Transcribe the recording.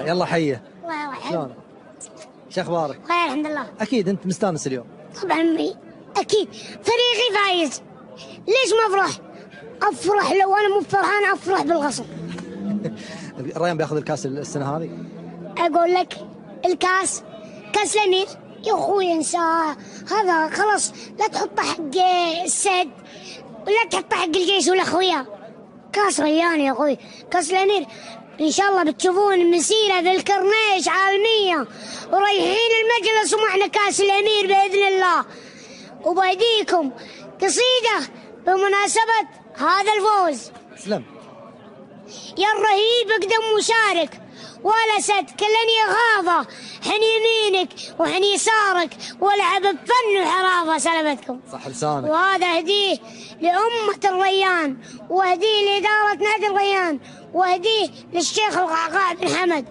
يلا حيه. الله يرحمه. شلونك؟ شو اخبارك؟ خير الحمد لله. اكيد انت مستانس اليوم. طبعا اكيد فريقي فايز، ليش ما افرح لو انا مو فرحان، افرح بالغصب. الريان بياخذ الكاس السنه هذه؟ اقول لك الكاس، كاس الامير يا اخوي انساه، هذا خلاص لا تحطه حق السد ولا تحطه حق الجيش والاخويا. كاس ريان يا اخوي، كاس الامير ان شاء الله بتشوفون مسيره في الكرنيش عالميه، ورايحين المجلس ومعنا كاس الامير باذن الله. وبهديكم قصيده بمناسبه هذا الفوز. سلم. يا الرهيب اقدم وشارك، والاسد كلني غاضه، حن يمينك وحن يسارك، والعب بفن وحرافه. سلامتكم. صح لسانك. وهذا هديه لأمة الريان، وهديه لإدارة نادي الريان، وهديه للشيخ القعقاع بن حمد.